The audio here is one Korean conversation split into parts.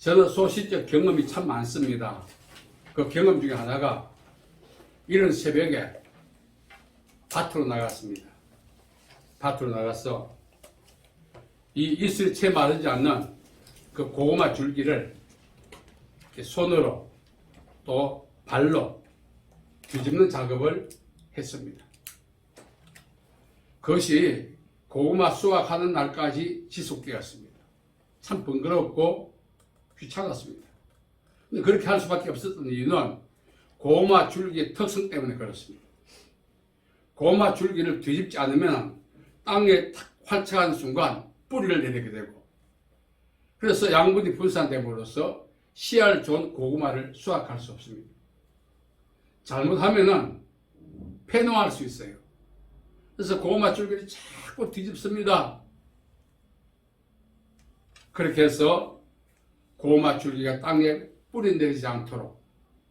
저는 소시적 경험이 참 많습니다. 그 경험 중에 하나가 이른 새벽에 밭으로 나갔습니다. 밭으로 나가서 이 이슬 채 마르지 않는 그 고구마 줄기를 이렇게 손으로 또 발로 뒤집는 작업을 했습니다. 그것이 고구마 수확하는 날까지 지속되었습니다. 참 번거롭고 귀찮았습니다. 근데 그렇게 할 수밖에 없었던 이유는 고구마 줄기의 특성 때문에 그렇습니다. 고구마 줄기를 뒤집지 않으면 땅에 탁 활착하는 순간 뿌리를 내리게 되고, 그래서 양분이 분산됨으로써 씨알 좋은 고구마를 수확할 수 없습니다. 잘못하면은 폐농할 수 있어요. 그래서 고구마 줄기를 자꾸 뒤집습니다. 그렇게 해서 고구마 줄기가 땅에 뿌리 내리지 않도록,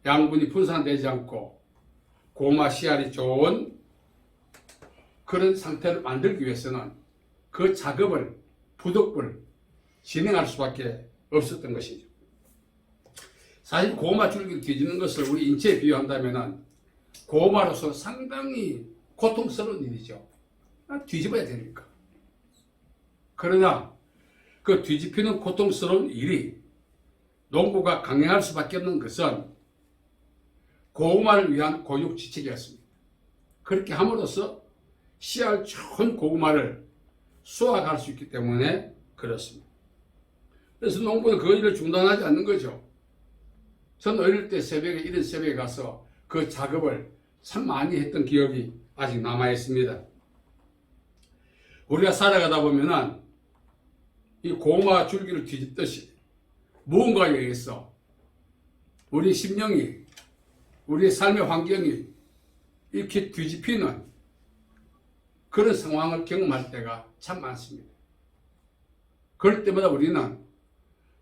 양분이 분산되지 않고 고구마 씨알이 좋은 그런 상태를 만들기 위해서는 그 작업을 부득불 진행할 수밖에 없었던 것이죠. 사실 고구마 줄기를 뒤집는 것을 우리 인체에 비유한다면 고구마로서 상당히 고통스러운 일이죠. 뒤집어야 되니까. 그러나 그 뒤집히는 고통스러운 일이 농부가 강행할 수밖에 없는 것은 고구마를 위한 고육지책이었습니다. 그렇게 함으로써 씨알 좋은 고구마를 수확할 수 있기 때문에 그렇습니다. 그래서 농부는 그 일을 중단하지 않는 거죠. 저는 어릴 때 새벽에, 이른 새벽에 가서 그 작업을 참 많이 했던 기억이 아직 남아있습니다. 우리가 살아가다 보면은 이 고구마 줄기를 뒤집듯이 무언가에 의해서 우리 심령이, 우리의 삶의 환경이 이렇게 뒤집히는 그런 상황을 경험할 때가 참 많습니다. 그럴 때마다 우리는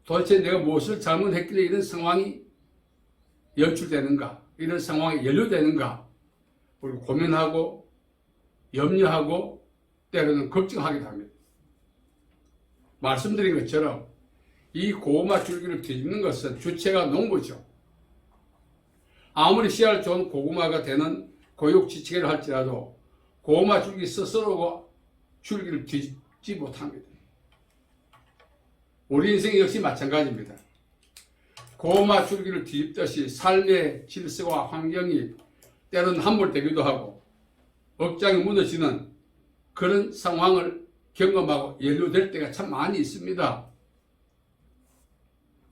도대체 내가 무엇을 잘못했길래 이런 상황이 연출되는가, 이런 상황에 연루되는가, 우리 고민하고 염려하고 때로는 걱정하기도 합니다. 말씀드린 것처럼 이 고구마 줄기를 뒤집는 것은 주체가 농부죠. 아무리 씨알 좋은 고구마가 되는 고육지책을 할지라도 고구마 줄기 스스로가 줄기를 뒤집지 못합니다. 우리 인생 역시 마찬가지입니다. 고구마 줄기를 뒤집듯이 삶의 질서와 환경이 때로는 함몰되기도 하고 억장이 무너지는 그런 상황을 경험하고 연루될 때가 참 많이 있습니다.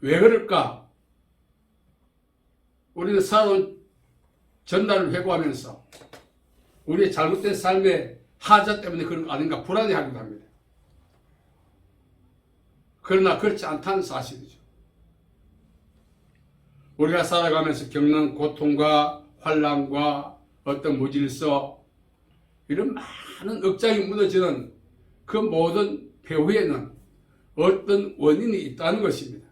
왜 그럴까? 우리는 살아온 전날을 회고하면서 우리의 잘못된 삶의 하자 때문에 그런 거 아닌가 불안해하기도 합니다. 그러나 그렇지 않다는 사실이죠. 우리가 살아가면서 겪는 고통과 환난과 어떤 무질서, 이런 많은 억장이 무너지는 그 모든 배후에는 어떤 원인이 있다는 것입니다.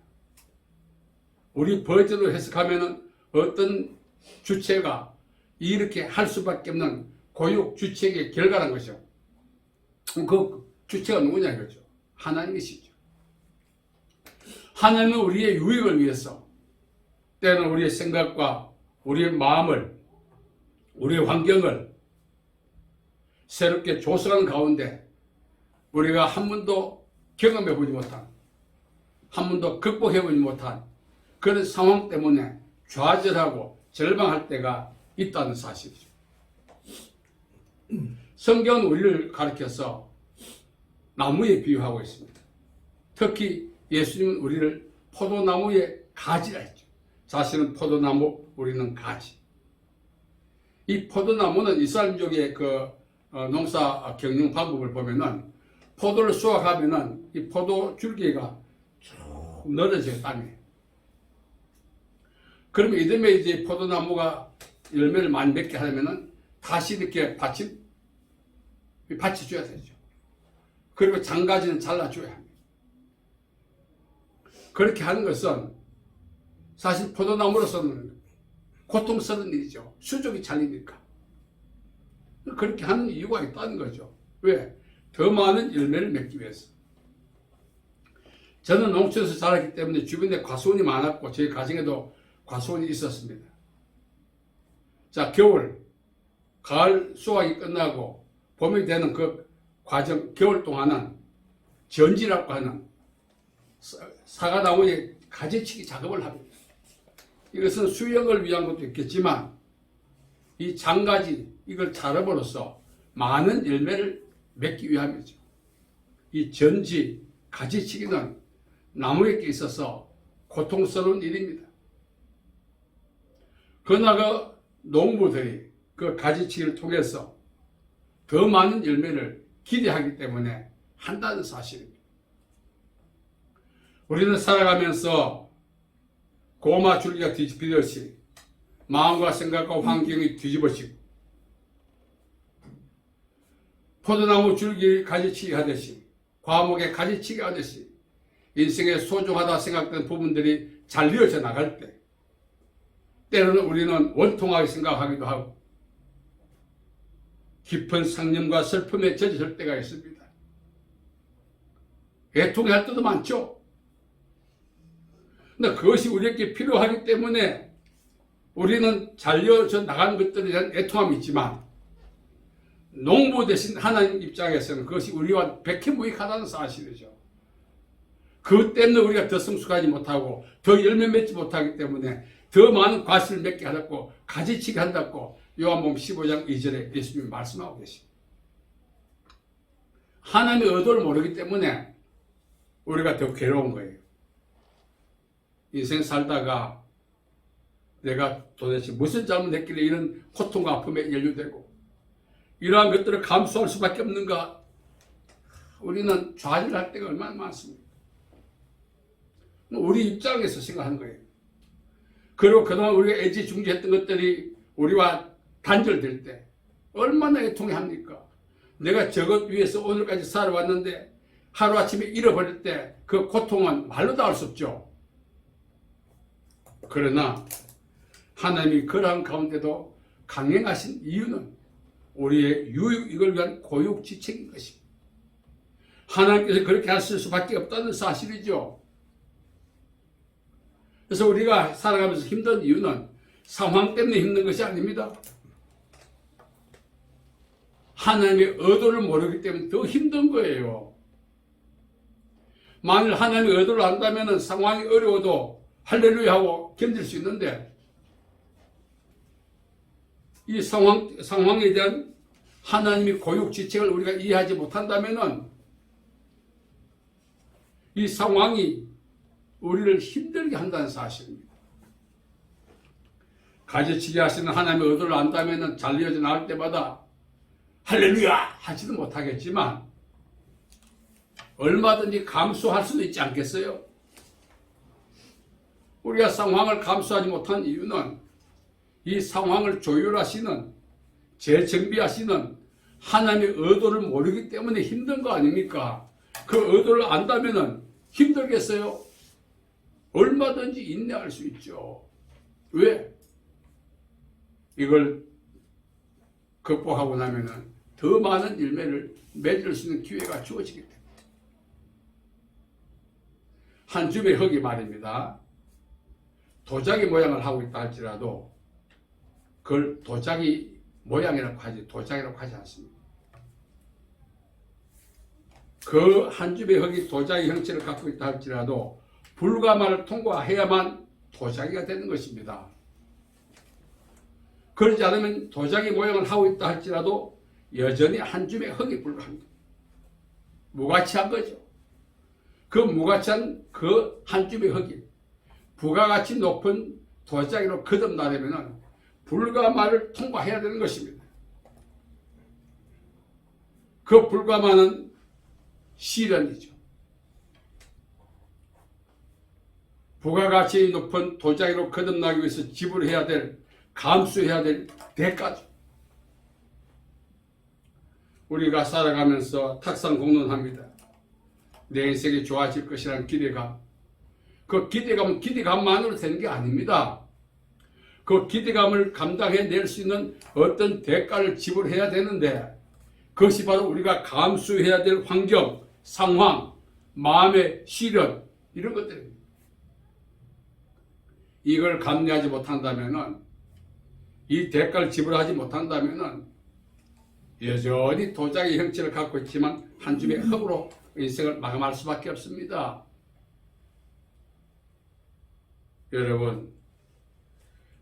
우리 버전으로 해석하면 어떤 주체가 이렇게 할 수밖에 없는 고육 주체의 결과란 것이죠. 그 주체가 누구냐 이거죠. 하나님이시죠. 하나님은 우리의 유익을 위해서 때는 우리의 생각과 우리의 마음을, 우리의 환경을 새롭게 조성하는 가운데 우리가 한 번도 경험해보지 못한, 한 번도 극복해보지 못한 그런 상황 때문에 좌절하고 절망할 때가 있다는 사실이죠. 성경은 우리를 가르쳐서 나무에 비유하고 있습니다. 특히 예수님은 우리를 포도나무의 가지라 했죠. 자신은 포도나무, 우리는 가지. 이 포도나무는 이스라엘족의 그 농사 경영 방법을 보면은 포도를 수확하면은 이 포도 줄기가 쭉 늘어져요, 땅에. 그러면 이듬해 이제 포도나무가 열매를 많이 맺게 하려면은 다시 이렇게 받쳐줘야 되죠. 그리고 장가지는 잘라줘야 합니다. 그렇게 하는 것은 사실 포도나무로서는 고통스러운 일이죠. 수족이 잘리니까. 그렇게 하는 이유가 있다는 거죠. 왜? 더 많은 열매를 맺기 위해서. 저는 농촌에서 자랐기 때문에 주변에 과수원이 많았고 저희 가정에도 과수원이 있었습니다. 자, 겨울, 가을 수확이 끝나고 봄이 되는 그 과정, 겨울 동안은 전지라고 하는 사과나무에 가지치기 작업을 합니다. 이것은 수영을 위한 것도 있겠지만 이 장가지 이걸 자름으로써 많은 열매를 맺기 위함이죠. 이 전지, 가지치기는 나무에게 있어서 고통스러운 일입니다. 그러나 그 농부들이 그 가지치기를 통해서 더 많은 열매를 기대하기 때문에 한다는 사실입니다. 우리는 살아가면서 고구마 줄기가 뒤집히듯이 마음과 생각과 환경이 뒤집어지고 포도나무 줄기 가지치기 하듯이 과목에 가지치기 하듯이 인생에 소중하다 생각된 부분들이 잘리어져 나갈 때 때로는 우리는 원통하게 생각하기도 하고 깊은 상념과 슬픔에 젖을 때가 있습니다. 애통할 때도 많죠. 근데 그것이 우리에게 필요하기 때문에 우리는 잘려져 나간 것들에 대한 애통함이 있지만 농부 대신 하나님 입장에서는 그것이 우리와 백해무익하다는 사실이죠. 그것 때문에 우리가 더 성숙하지 못하고 더 열매 맺지 못하기 때문에 더 많은 과실을 맺게 하다고 가지치기 한다고 요한복음 15장 2절에 예수님이 말씀하고 계십니다. 하나님의 의도를 모르기 때문에 우리가 더 괴로운 거예요. 인생 살다가 내가 도대체 무슨 잘못했길래 이런 고통과 아픔에 연루되고 이러한 것들을 감수할 수밖에 없는가? 우리는 좌절할 때가 얼마나 많습니다. 우리 입장에서 생각하는 거예요. 그리고 그동안 우리가 애지중지했던 것들이 우리와 단절될 때 얼마나 애통해합니까? 내가 저것 위해서 오늘까지 살아왔는데 하루아침에 잃어버릴 때 그 고통은 말로 다 할 수 없죠. 그러나 하나님이 그러한 가운데도 강행하신 이유는 우리의 유익을 위한 고육지책인 것입니다. 하나님께서 그렇게 하실 수밖에 없다는 사실이죠. 그래서 우리가 살아가면서 힘든 이유는 상황 때문에 힘든 것이 아닙니다. 하나님의 의도를 모르기 때문에 더 힘든 거예요. 만일 하나님의 의도를 안다면 상황이 어려워도 할렐루야 하고 견딜 수 있는데 이 상황에 대한 하나님의 고육지책을 우리가 이해하지 못한다면 이 상황이 우리를 힘들게 한다는 사실입니다. 가지치기 하시는 하나님의 의도를 안다면 잘려져 나올 때마다 할렐루야 하지도 못하겠지만 얼마든지 감수할 수도 있지 않겠어요? 우리가 상황을 감수하지 못한 이유는 이 상황을 조율하시는 재정비하시는 하나님의 의도를 모르기 때문에 힘든 거 아닙니까? 그 의도를 안다면 힘들겠어요? 얼마든지 인내할 수 있죠. 왜? 이걸 극복하고 나면 더 많은 열매를 맺을 수 있는 기회가 주어지기 때문에. 한 줌의 흙이 말입니다. 도자기 모양을 하고 있다 할지라도 그걸 도자기 모양이라고 하지 도자기라고 하지 않습니다. 그 한 줌의 흙이 도자기 형체를 갖고 있다 할지라도 불가마를 통과해야만 도자기가 되는 것입니다. 그러지 않으면 도자기 모양을 하고 있다 할지라도 여전히 한 줌의 흙이 불과합니다. 무가치한 거죠. 그 무가치한 그 한 줌의 흙이 부가가치 높은 도자기로 거듭나려면 불가마를 통과해야 되는 것입니다. 그 불가마는 시련이죠. 부가가치 높은 도자기로 거듭나기 위해서 지불해야 될, 감수해야 될 대가죠. 우리가 살아가면서 탁상공론합니다. 내 인생이 좋아질 것이라는 기대감. 그 기대감은 기대감만으로 되는 게 아닙니다. 그 기대감을 감당해낼 수 있는 어떤 대가를 지불해야 되는데 그것이 바로 우리가 감수해야 될 환경, 상황, 마음의 시련, 이런 것들입니다. 이걸 감내하지 못한다면은, 이 대가를 지불하지 못한다면은 여전히 도자기 형체를 갖고 있지만 한 줌의 흙으로 인생을 마감할 수밖에 없습니다. 여러분,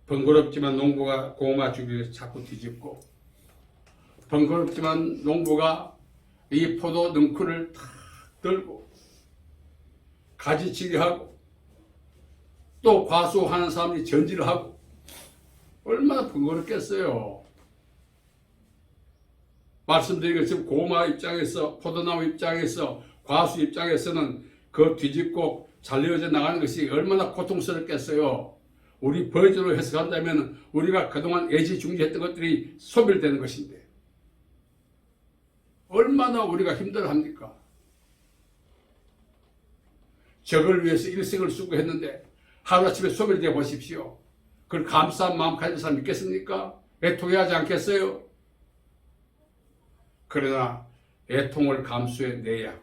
번거롭지만 농부가 고구마 주기를 자꾸 뒤집고, 번거롭지만 농부가 이 포도 능쿨을 다 들고 가지치기 하고 또 과수하는 사람이 전지를 하고 얼마나 번거롭겠어요. 말씀드린 것처럼 고구마 입장에서, 포도나무 입장에서, 과수 입장에서는 그 뒤집고 잘려져 나가는 것이 얼마나 고통스럽겠어요. 우리 버전으로 해석한다면 우리가 그동안 애지중지했던 것들이 소멸되는 것인데 얼마나 우리가 힘들어합니까? 적을 위해서 일생을 수고했는데 하루아침에 소멸되어 보십시오. 그걸 감사한 마음 가진 사람 있겠습니까? 애통해하지 않겠어요? 그러나 애통을 감수해내야,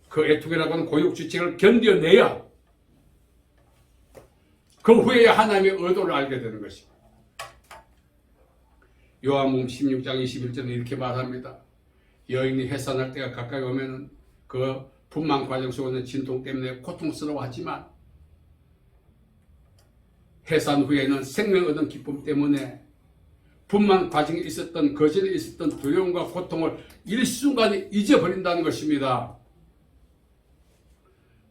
그 애통이라고 하는 고육지책을 견뎌내야 그 후에 하나님의 의도를 알게 되는 것입니다. 요한복음 16장 21절은 이렇게 말합니다. 여인이 해산할 때가 가까이 오면 그 분만 과정 속에 있는 진통 때문에 고통스러워하지만 해산 후에는 생명 얻은 기쁨 때문에 분만 과정에 있었던, 그 전에 있었던 두려움과 고통을 일순간에 잊어버린다는 것입니다.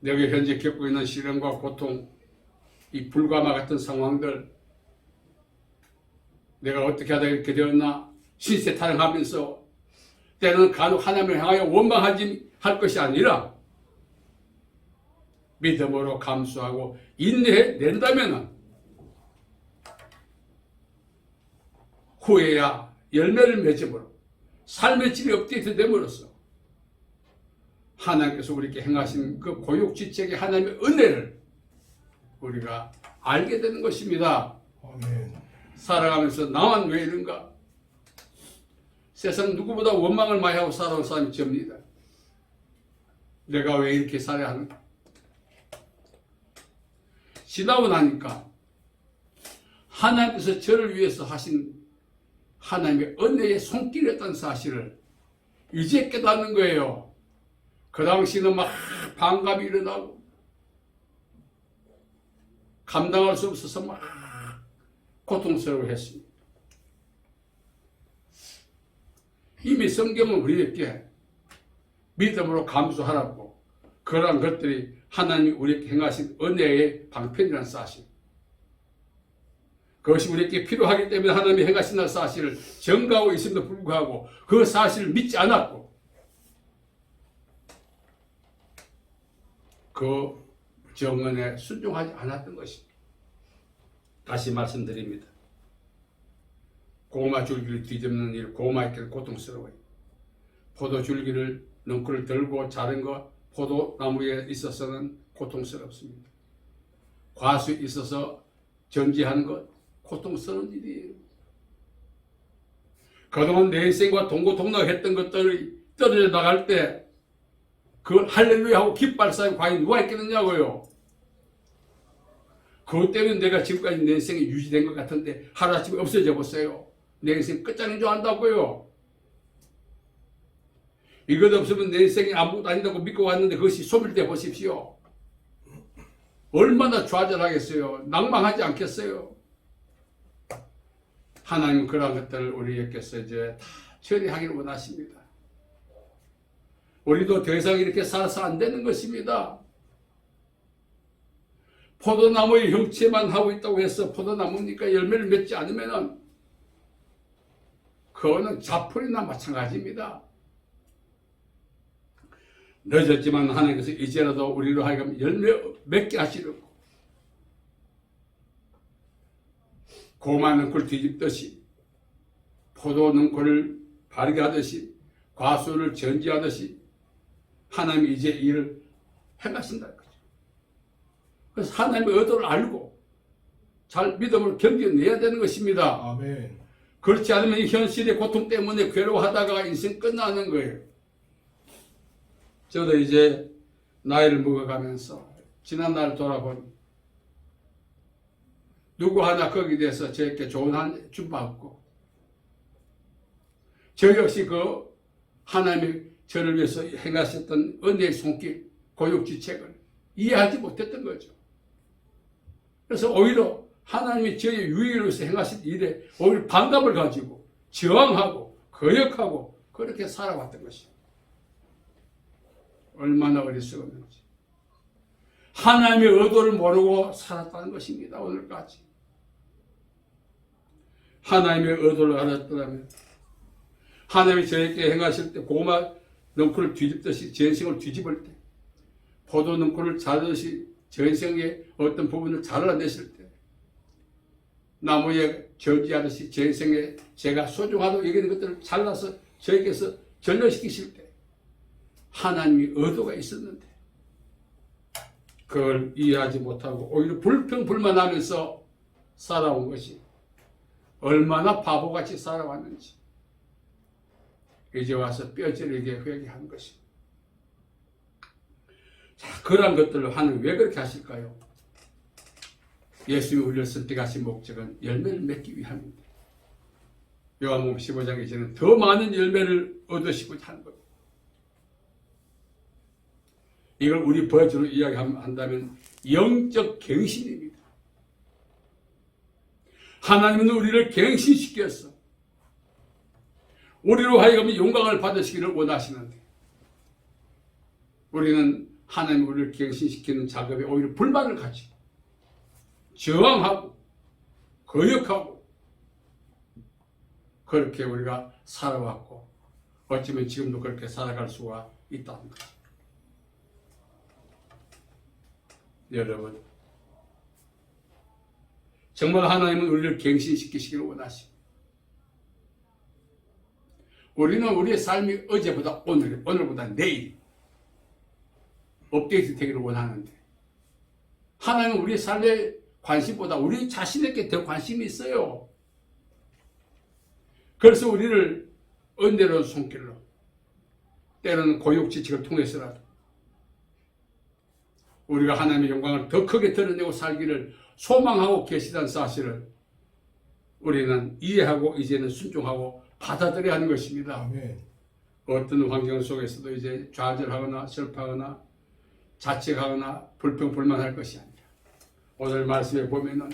내가 현재 겪고 있는 시련과 고통, 이 불가마 같은 상황들, 내가 어떻게 하다 이렇게 되었나 신세 타령하면서 때는 간혹 하나님을 향하여 원망하지 할 것이 아니라 믿음으로 감수하고 인내해낸다면 후에야 열매를 맺음으로 삶의 질이 업데이트 됨으로써 하나님께서 우리에게 행하신 그 고육지책의 하나님의 은혜를 우리가 알게 되는 것입니다. 아멘. 살아가면서 나만 왜 이런가? 세상 누구보다 원망을 많이 하고 살아온 사람이 접니다. 내가 왜 이렇게 살아야 하는가? 지나고 나니까 하나님께서 저를 위해서 하신 하나님의 은혜의 손길이었다는 사실을 이제 깨닫는 거예요. 그 당시는 막 반감이 일어나고 감당할 수 없어서 막 고통스러워했습니다. 이미 성경은 우리에게 믿음으로 감수하라고, 그러한 것들이 하나님이 우리에게 행하신 은혜의 방편이라는 사실, 그것이 우리에게 필요하기 때문에 하나님이 행하신다는 사실을 정가하고 있음에도 불구하고 그 사실을 믿지 않았고 그 정언에 순종하지 않았던 것입니다. 다시 말씀드립니다. 고구마 줄기를 뒤집는 일, 고구마 있기를 고통스러워요. 포도 줄기를 능쿨을 들고 자른 것, 포도나무에 있어서는 고통스럽습니다. 과수에 있어서 전지하는 것, 고통스러운 일이에요. 그동안 내 인생과 동고동락했던 것들이 떨어져 나갈 때 그걸 할렐루야 하고 기뻐할 사람이 과연 누가 있겠느냐고요. 그것 때문에 내가 지금까지 내 인생이 유지된 것 같은데 하루아침에 없어져 보세요. 내 인생 끝장인 줄 안다고요. 이것 없으면 내 인생이 아무것도 아니라고 믿고 왔는데 그것이 소멸돼 보십시오. 얼마나 좌절하겠어요. 낭망하지 않겠어요. 하나님은 그러한 것들을 우리에게서 이제 다 처리하기를 원하십니다. 우리도 더 이상 이렇게 살아서 안 되는 것입니다. 포도나무의 형체만 하고 있다고 해서 포도나무니까 열매를 맺지 않으면 그거는 자풀이나 마찬가지입니다. 늦었지만 하나님께서 이제라도 우리로 하여금 열매 맺게 하시려고 고구마 능쿨 뒤집듯이 포도 능쿨을 바르게 하듯이 과수를 전지하듯이 하나님이 이제 일을 행하신다는 거죠. 그래서 하나님의 의도를 알고 잘 믿음을 견뎌내야 되는 것입니다. 아멘. 그렇지 않으면 이 현실의 고통 때문에 괴로워하다가 인생 끝나는 거예요. 저도 이제 나이를 먹어가면서 지난 날 돌아보니 누구 하나 거기에 대해서 저에게 좋은 한 줌바 없고 저 역시 그 하나님이 저를 위해서 행하셨던 은혜의 손길, 고육지책을 이해하지 못했던 거죠. 그래서 오히려 하나님이 저의 유익을 위해서 행하신 일에 오히려 반감을 가지고 저항하고 거역하고 그렇게 살아왔던 것입니다. 얼마나 어리석었는지. 하나님의 의도를 모르고 살았다는 것입니다. 오늘까지. 하나님의 의도를 알았더라면 하나님이 저에게 행하실 때 고구마 능쿨을 뒤집듯이 제 인생을 뒤집을 때 포도 능쿨을 자르듯이 제 인생의 어떤 부분을 잘라내실 때 나무에 저지하듯이 제 인생에 제가 소중하다고 여기는 것들을 잘라서 저에게서 전려시키실 때 하나님이 의도가 있었는데 그걸 이해하지 못하고 오히려 불평불만하면서 살아온 것이 얼마나 바보같이 살아왔는지 이제 와서 뼈저리게 회개한 것입니다. 자, 그러한 것들을 하나님 왜 그렇게 하실까요? 예수님이 우리를 선택하신 목적은 열매를 맺기 위함입니다. 요한복음 15장에 저는 더 많은 열매를 얻으시고자 하는 겁니다. 이걸 우리 버전으로 이야기한다면 영적 갱신입니다. 하나님은 우리를 갱신시켜서 우리로 하여금 영광을 받으시기를 원하시는데 우리는 하나님 우리를 갱신시키는 작업에 오히려 불만을 가지고 저항하고 거역하고 그렇게 우리가 살아왔고 어쩌면 지금도 그렇게 살아갈 수가 있다는 것. 여러분 정말 하나님은 우리를 갱신시키시기를 원하십니다. 우리는 우리의 삶이 어제보다 오늘, 오늘보다 내일 업데이트 되기를 원하는데 하나님은 우리의 삶의 관심보다 우리 자신에게 더 관심이 있어요. 그래서 우리를 은혜로운 손길로 때로는 고육지책을 통해서라도 우리가 하나님의 영광을 더 크게 드러내고 살기를 소망하고 계시다는 사실을 우리는 이해하고 이제는 순종하고 받아들여야 하는 것입니다. 아멘. 어떤 환경 속에서도 이제 좌절하거나 슬퍼하거나 자책하거나 불평불만할 것이 아니라 오늘 말씀에 보면은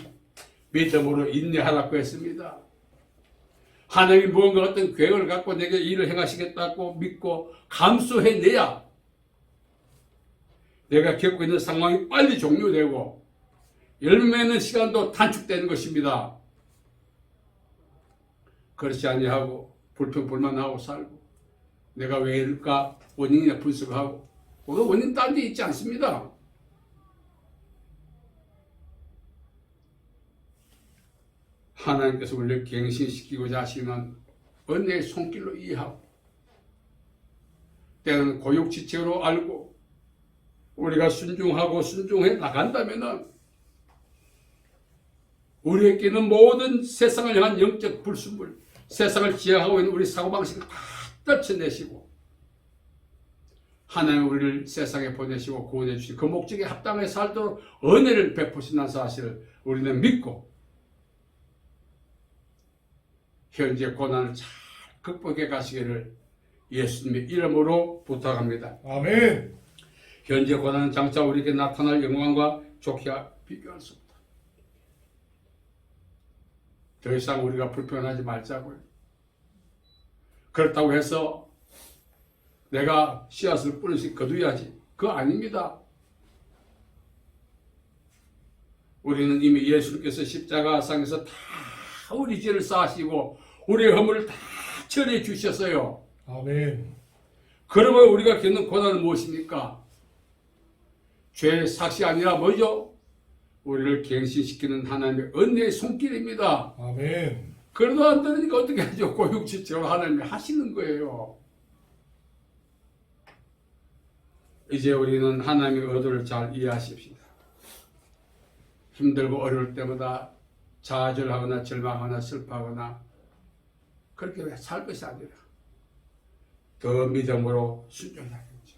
믿음으로 인내하라고 했습니다. 하나님이 무언가 어떤 계획을 갖고 내게 일을 행하시겠다고 믿고 감수해내야 내가 겪고 있는 상황이 빨리 종료되고 열매 맺는 시간도 단축되는 것입니다. 그렇지 아니하고 불평불만하고 살고 내가 왜 이럴까 원인이나 분석하고 그 원인 딴 데 있지 않습니다. 하나님께서 우리를 갱신시키고자 하시는 은혜의 손길로 이해하고 때로는 고육지책으로 알고 우리가 순종하고 순종해 나간다면 우리에게는 모든 세상을 향한 영적 불순물, 세상을 지향하고 있는 우리 사고방식을 다 떨쳐내시고 하나님 우리를 세상에 보내시고 구원해 주신 그 목적에 합당하게 살도록 은혜를 베푸신다는 사실을 우리는 믿고 현재 고난을 잘 극복해 가시기를 예수님의 이름으로 부탁합니다. 아멘. 현재 고난은 장차 우리에게 나타날 영광과 좋게 비교할 수 없다. 더 이상 우리가 불편하지 말자고요. 그렇다고 해서 내가 씨앗을 뿌려서 거두야지. 그거 아닙니다. 우리는 이미 예수님께서 십자가상에서 다 우리 죄를 쌓으시고 우리의 허물을 다 처리해 주셨어요. 아멘. 그러면 우리가 겪는 고난은 무엇입니까? 죄의 삭이 아니라 뭐죠? 우리를 갱신시키는 하나님의 은혜의 손길입니다. 아멘. 그래도 안 되니까 어떻게 하죠? 고육지책으로 하나님이 하시는 거예요. 이제 우리는 하나님의 의도를 잘 이해하십시다. 힘들고 어려울 때마다 좌절하거나 절망하거나 슬퍼하거나 그렇게 살 것이 아니라 더 믿음으로 순종해야겠죠.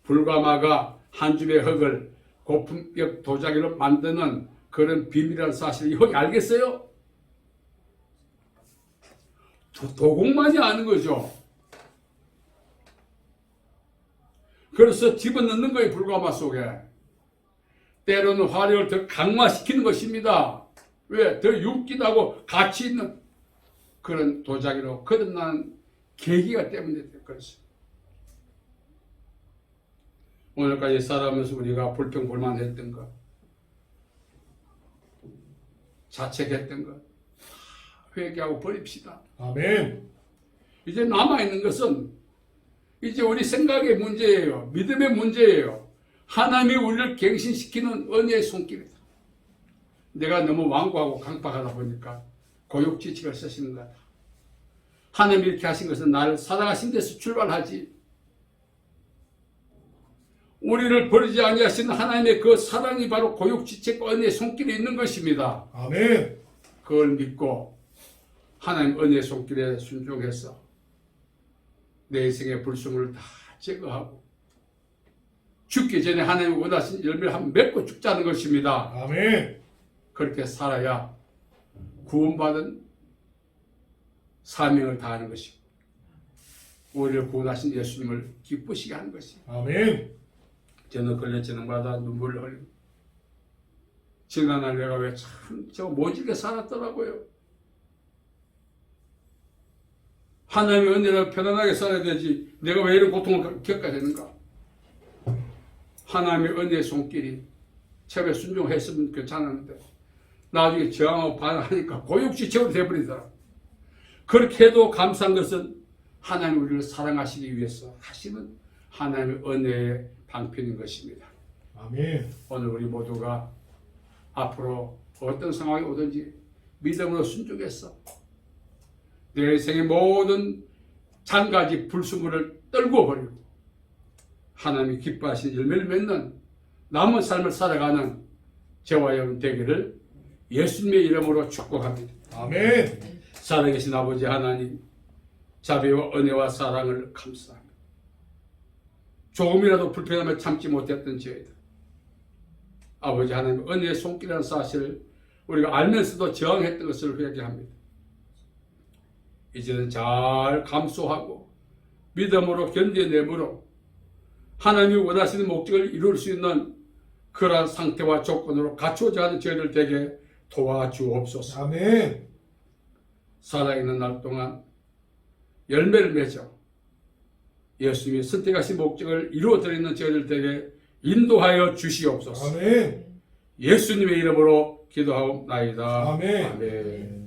불가마가 한 줌의 흙을 고품격 도자기로 만드는 그런 비밀이라는 사실을 이 흙이 알겠어요? 도공만이 아는 거죠. 그래서 집어넣는 거예요. 불가마 속에. 때로는 화력을 더 강화시키는 것입니다. 왜? 더 윤기도 하고 가치 있는 그런 도자기로 거듭나는 계기가 때문에 그렇습니다. 오늘까지 살아가면서 우리가 불평불만했던 것, 자책했던 것 회개하고 버립시다. 아멘. 이제 남아있는 것은 이제 우리 생각의 문제예요. 믿음의 문제예요. 하나님이 우리를 갱신시키는 은혜의 손길이다. 내가 너무 완고하고 강박하다 보니까 고육지책을 쓰시는 거다. 하나님이 이렇게 하신 것은 나를 사랑하신 데서 출발하지. 우리를 버리지 아니하시는 하나님의 그 사랑이 바로 고육지책과 은혜의 손길에 있는 것입니다. 아멘. 그걸 믿고 하나님 은혜의 손길에 순종해서 내 인생의 불순물을 다 제거하고 죽기 전에 하나님이 원하신 열매를 한번 맺고 죽자는 것입니다. 아멘. 그렇게 살아야 구원받은 사명을 다하는 것이고 우리를 구원하신 예수님을 기쁘시게 하는 것입니다. 아멘. 저는 걸려지는마다 눈물을 흘리고 지난날 내가 왜 참 저 모질게 살았더라고요. 하나님의 은혜로 편안하게 살아야 되지 내가 왜 이런 고통을 겪어야 되는가. 하나님의 은혜의 손길이 처음에 순종했으면 괜찮았는데 나중에 저항하고 반항하니까 고육지책으로 되어버리더라. 그렇게 해도 감사한 것은 하나님 우리를 사랑하시기 위해서 하시는 하나님의 은혜의 방편인 것입니다. 아멘. 오늘 우리 모두가 앞으로 어떤 상황이 오든지 믿음으로 순종해서 내 인생의 모든 잔가지 불순물을 떨고 버리고 하나님이 기뻐하시는 열매를 맺는 남은 삶을 살아가는 저와 여러분 되기를 예수님의 이름으로 축복합니다. 아멘. 살아계신 아버지 하나님 자비와 은혜와 사랑을 감사합니다. 조금이라도 불편함을 참지 못했던 저희들 아버지 하나님 은혜의 손길이라는 사실을 우리가 알면서도 저항했던 것을 회개합니다. 이제는 잘 감수하고 믿음으로 견뎌내므로 하나님이 원하시는 목적을 이룰 수 있는 그러한 상태와 조건으로 갖추어져 가는 저희들 되게 도와주옵소서. 아멘. 살아있는 날 동안 열매를 맺어 예수님이 선택하신 목적을 이루어드리는 저희들 되게 인도하여 주시옵소서. 아멘. 예수님의 이름으로 기도하옵나이다. 아멘. 아멘.